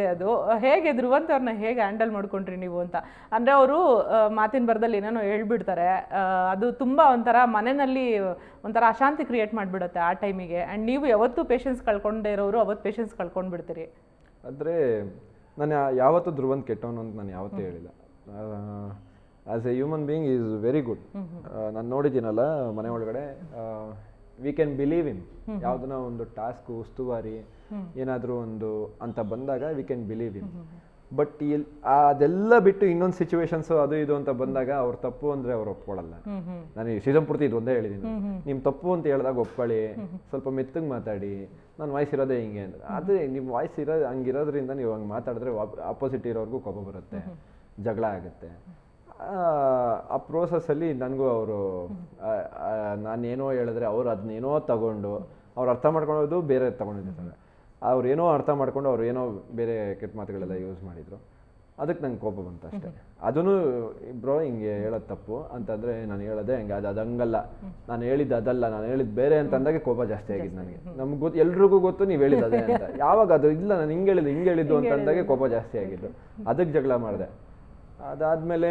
ಅದು ಹೇಗೆ ಧ್ರುವಂತ್ ಅವ್ರನ್ನ ಹೇಗೆ ಹ್ಯಾಂಡಲ್ ಮಾಡ್ಕೊಂಡ್ರಿ ನೀವು ಅಂತ. ಅಂದರೆ ಅವರು ಮಾತಿನ ಬರದಲ್ಲಿ ಏನೇನೋ ಹೇಳ್ಬಿಡ್ತಾರೆ, ಅದು ತುಂಬ ಒಂಥರ ಮನೆಯಲ್ಲಿ ಒಂಥರ ಅಶಾಂತಿ ಕ್ರಿಯೇಟ್ ಮಾಡಿಬಿಡುತ್ತೆ ಆ ಟೈಮಿಗೆ. ಆ್ಯಂಡ್ ನೀವು ಯಾವತ್ತೂ ಪೇಷನ್ಸ್ ಕಳ್ಕೊಂಡೇ ಇರೋರು ಅವತ್ತು ಪೇಷನ್ಸ್ ಕಳ್ಕೊಂಡ್ಬಿಡ್ತೀರಿ. ಆದರೆ ನಾನು ಯಾವತ್ತೂ ಧ್ರುವಂತ್ ಕೆಟ್ಟವನು ಅಂತ ನಾನು ಯಾವತ್ತೂ ಹೇಳಿಲ್ಲ. As A human being is very good. ನಾನು ನೋಡಿದ್ದೀನಲ್ಲ ಮನೆ ಒಳಗಡೆ, ವಿ ಕ್ಯಾನ್ ಬಿಲೀವ್ ಇಮ್. ಯಾವುದನ್ನ ಒಂದು ಟಾಸ್ಕ್ ಉಸ್ತುವಾರಿ ಏನಾದರೂ ಒಂದು ಅಂತ ಬಂದಾಗ we can believe him. But ಅದೆಲ್ಲ ಬಿಟ್ಟು ಇನ್ನೊಂದು ಸಿಚುವೇಶನ್ಸು ಅದು ಇದು ಅಂತ ಬಂದಾಗ ಅವ್ರ ತಪ್ಪು ಅಂದರೆ ಅವ್ರು ಒಪ್ಕೊಳ್ಳಲ್ಲ. ನಾನು ಈ ಸೀಸನ್ ಪೂರ್ತಿ ಇದು ಒಂದೇ ಹೇಳಿದ್ದೀನಿ, ನಿಮ್ಮ ತಪ್ಪು ಅಂತ ಹೇಳಿದಾಗ ಒಪ್ಕೊಳ್ಳಿ, ಸ್ವಲ್ಪ ಮೆತ್ತಗೆ ಮಾತಾಡಿ, ನನ್ನ ವಾಯ್ಸ್ ಇರೋದೇ ಹಿಂಗೆ ಅಂದರೆ. ಅದೇ ನಿಮ್ಮ ವಾಯ್ಸ್ ಹಂಗಿರೋದ್ರಿಂದ ನೀವು ಹಂಗೆ ಮಾತಾಡಿದ್ರೆ ಆಪೋಸಿಟ್ ಇರೋರ್ಗೂ ಕೋಪ ಬರುತ್ತೆ, ಜಗಳ ಆಗುತ್ತೆ. ಆ ಪ್ರೋಸೆಸ್ಸಲ್ಲಿ ನನಗೂ ಅವರು ನಾನೇನೋ ಹೇಳಿದ್ರೆ ಅವ್ರು ಅದನ್ನೇನೋ ತಗೊಂಡು ಅವ್ರು ಅರ್ಥ ಮಾಡ್ಕೊಳ್ಳೋದು ಬೇರೆ ತಗೊಂಡಿರ್ತಾರೆ. ಅವ್ರು ಏನೋ ಅರ್ಥ ಮಾಡ್ಕೊಂಡು ಅವ್ರು ಏನೋ ಬೇರೆ ಕೆಟ್ಟ ಮಾತುಗಳೆಲ್ಲ ಯೂಸ್ ಮಾಡಿದರು. ಅದಕ್ಕೆ ನಂಗೆ ಕೋಪ ಬಂತು ಅಷ್ಟೇ. ಅದೂ ಬ್ರೋ ಹಿಂಗೆ ಹೇಳೋದು ತಪ್ಪು ಅಂತಂದರೆ ನಾನು ಹೇಳೋದೆ ಹಂಗೆ, ಅದು ಹಂಗಲ್ಲ, ನಾನು ಹೇಳಿದ್ದು ಅದಲ್ಲ, ನಾನು ಹೇಳಿದ್ದು ಬೇರೆ ಅಂತಂದಾಗೆ ಕೋಪ ಜಾಸ್ತಿ ಆಗಿದ್ದು ನನಗೆ. ನಮ್ಗೆ ಗೊತ್ತು, ಎಲ್ರಿಗೂ ಗೊತ್ತು ನೀವು ಹೇಳಿದ್ದು ಅದೇ ಅಂತ. ಯಾವಾಗ ಅದು ಇಲ್ಲ ನಾನು ಹಿಂಗೆ ಹೇಳಿದ್ದು ಅಂತಂದಾಗೆ ಕೋಪ ಜಾಸ್ತಿ ಆಗಿದ್ದು, ಅದಕ್ಕೆ ಜಗಳ ಮಾಡಿದೆ. ಅದಾದಮೇಲೆ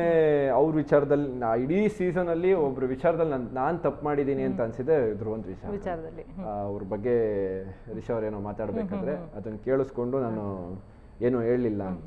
ಅವ್ರ ವಿಚಾರದಲ್ಲಿ ಇಡೀ ಸೀಸನಲ್ಲಿ ಒಬ್ಬರ ವಿಚಾರದಲ್ಲಿ ನಾನು ತಪ್ಪು ಮಾಡಿದ್ದೀನಿ ಅಂತ ಅನಿಸಿದೆ ಧ್ರುವಂತ್ ವಿಚಾರದಲ್ಲಿ. ಅವ್ರ ಬಗ್ಗೆ ರಿಷಾ ಅವ್ರು ಏನೋ ಮಾತಾಡಬೇಕಾದ್ರೆ ಅದನ್ನು ಕೇಳಿಸ್ಕೊಂಡು ನಾನು ಏನೂ ಹೇಳಲಿಲ್ಲ ಅಂತ.